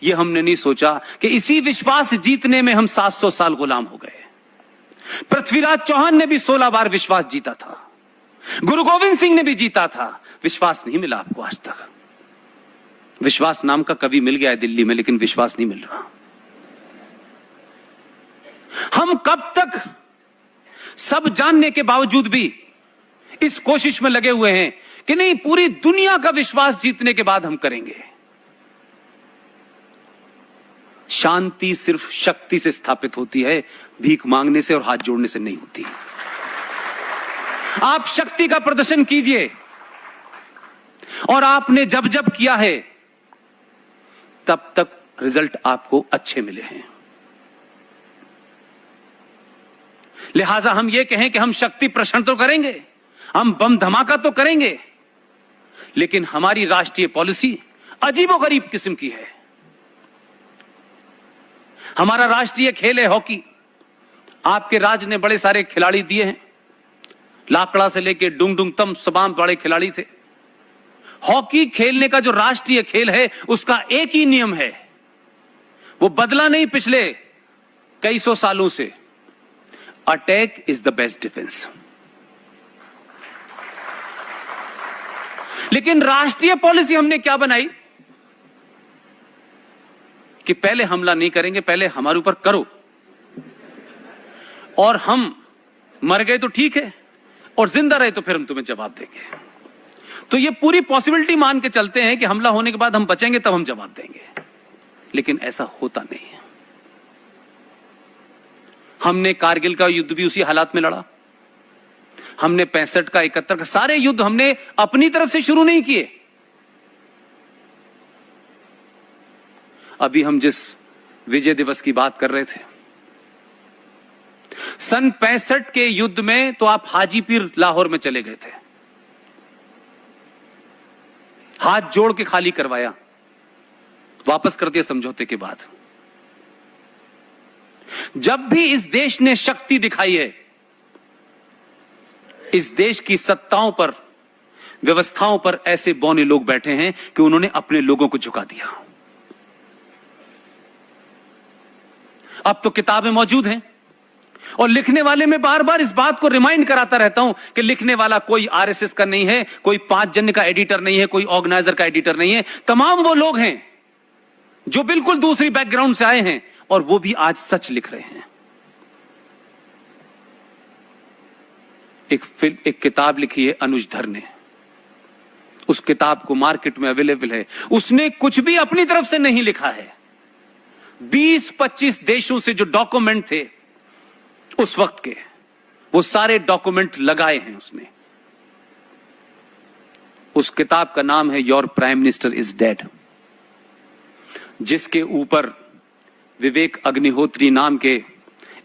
ये हमने नहीं सोचा कि इसी विश्वास जीतने में हम 700 साल गुलाम हो गए। पृथ्वीराज चौहान ने भी 16 बार विश्वास जीता था, गुरु गोविंद सिंह ने भी जीता था, विश्वास नहीं मिला आपको आज तक। विश्वास नाम का कवि मिल गया है दिल्ली में, लेकिन विश्वास नहीं मिल रहा। हम कब तक सब जानने के बावजूद भी इस कोशिश में लगे हुए हैं कि नहीं, पूरी दुनिया का विश्वास जीतने के बाद हम करेंगे। शांति सिर्फ शक्ति से स्थापित होती है, भीख मांगने से और हाथ जोड़ने से नहीं होती। आप शक्ति का प्रदर्शन कीजिए, और आपने जब जब किया है तब तक रिजल्ट आपको अच्छे मिले हैं। लिहाजा हम ये कहें कि हम शक्ति प्रदर्शन तो करेंगे, हम बम धमाका तो करेंगे, लेकिन हमारी राष्ट्रीय पॉलिसी अजीबोगरीब किस्म की है। हमारा राष्ट्रीय खेल है हॉकी। आपके राज्य ने बड़े सारे खिलाड़ी दिए हैं, लाकड़ा से लेके डुंग डुंग तम तमाम बड़े खिलाड़ी थे। हॉकी खेलने का जो राष्ट्रीय खेल है उसका एक ही नियम है, वो बदला नहीं पिछले कई सौ सालों से, attack is the best defence. लेकिन राष्ट्रीय पॉलिसी हमने क्या बनाई कि पहले हमला नहीं करेंगे, पहले हमारे ऊपर करो, और हम मर गए तो ठीक है और जिंदा रहे तो फिर हम तुम्हें जवाब देंगे। तो ये पूरी पॉसिबिलिटी मान के चलते हैं कि हमला होने के बाद हम बचेंगे तब हम जवाब देंगे, लेकिन ऐसा होता नहीं है। हमने कारगिल का युद्ध भी उसी हालात में लड़ा, हमने 65 का 71 का सारे युद्ध हमने अपनी तरफ से शुरू नहीं किए। अभी हम जिस विजय दिवस की बात कर रहे थे, सन 65 के युद्ध में तो आप हाजीपीर लाहौर में चले गए थे, हाथ जोड़ के खाली करवाया, वापस कर दिया समझौते के बाद। जब भी इस देश ने शक्ति दिखाई है, इस देश की सत्ताओं पर, व्यवस्थाओं पर ऐसे बौने लोग बैठे हैं कि उन्होंने अपने लोगों को झुका दिया। अब तो किताबें मौजूद हैं, और लिखने वाले में बार बार इस बात को रिमाइंड कराता रहता हूं कि लिखने वाला कोई आरएसएस का नहीं है, कोई 5 जन का एडिटर नहीं है, कोई ऑर्गेनाइजर का एडिटर नहीं है। तमाम वो लोग हैं जो बिल्कुल दूसरी बैकग्राउंड से आए हैं, और वो भी आज सच लिख रहे हैं। एक किताब लिखी है अनुज धर ने, उस किताब को मार्केट में अवेलेबल है। उसने कुछ भी अपनी तरफ से नहीं लिखा है। 20-25 देशों से जो डॉक्यूमेंट थे उस वक्त के, वो सारे डॉक्यूमेंट लगाए हैं उसने। उस किताब का नाम है your prime minister is dead, जिसके ऊपर विवेक अग्निहोत्री नाम के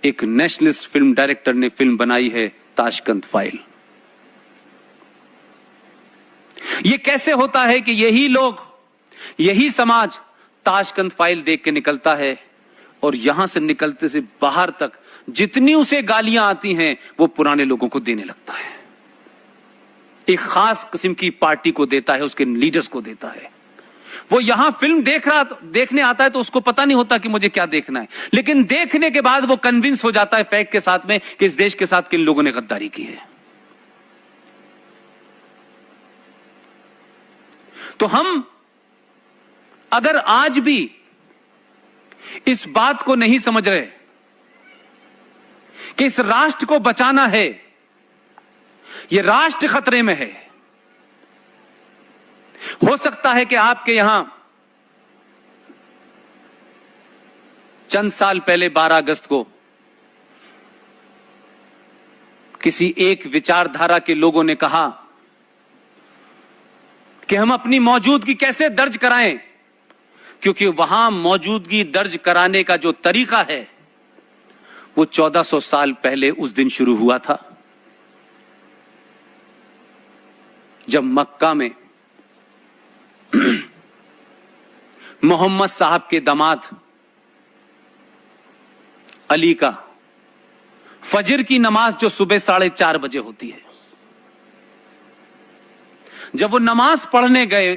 एक नेशनलिस्ट फिल्म डायरेक्टर ने फिल्म बनाई है ताशकंद फाइल। यह कैसे होता है कि यही लोग, यही समाज ताशकंद फाइल देख के निकलता है, और यहां से निकलते से बाहर तक जितनी उसे गालियां आती हैं वो पुराने लोगों को देने लगता है। एक खास किस्म की पार्टी को देता है, उसके लीडर्स को देता है। वो यहां फिल्म देखने आता है तो उसको पता नहीं होता कि मुझे क्या देखना है, लेकिन देखने के बाद वो कन्विंस हो जाता है फैक्ट के साथ में कि इस देश के साथ किन लोगों ने गद्दारी की है। तो हम अगर आज भी इस बात को नहीं समझ रहे कि इस राष्ट्र को बचाना है, यह राष्ट्र खतरे में है। हो सकता है कि आपके यहां चंद साल पहले 12 अगस्त को किसी एक विचारधारा के लोगों ने कहा कि हम अपनी मौजूदगी कैसे दर्ज कराएं, क्योंकि वहां मौजूदगी दर्ज कराने का जो तरीका है वो 1400 साल पहले उस दिन शुरू हुआ था, जब मक्का में मोहम्मद साहब के दामाद अली का फजर की नमाज जो सुबह 4:30 बजे होती है, जब वो नमाज पढ़ने गए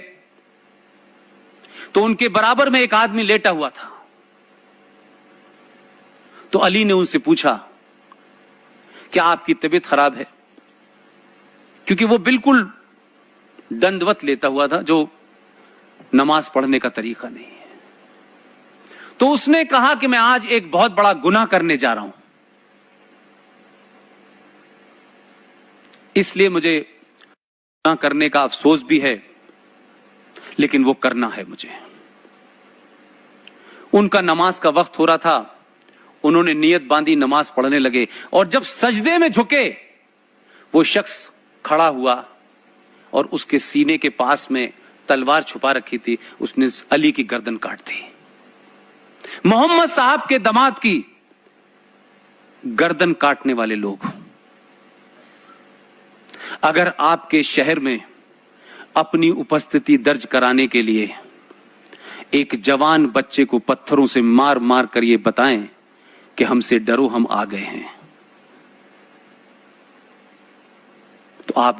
तो उनके बराबर में एक आदमी लेटा हुआ था। तो अली ने उनसे पूछा, क्या आपकी तबीयत खराब है? क्योंकि वो बिल्कुल दंडवत लेता हुआ था, जो नमाज पढ़ने का तरीका नहीं है। तो उसने कहा कि मैं आज एक बहुत बड़ा गुनाह करने जा रहा हूं, इसलिए मुझे गुनाह करने का अफसोस भी है, लेकिन वो करना है मुझे। उनका नमाज का वक्त हो रहा था, उन्होंने नियत बांधी, नमाज पढ़ने लगे। और जब सजदे में झुके, वो शख्स खड़ा हुआ और उसके सीने के पास में तलवार छुपा रखी थी, उसने अली की गर्दन काट दी। मोहम्मद साहब के दामाद की गर्दन काटने वाले लोग। अगर आपके शहर में अपनी उपस्थिति दर्ज कराने के लिए एक जवान बच्चे को पत्थरों से मार मार कर ये बताएं कि हमसे डरो, हम आ गए हैं, तो आप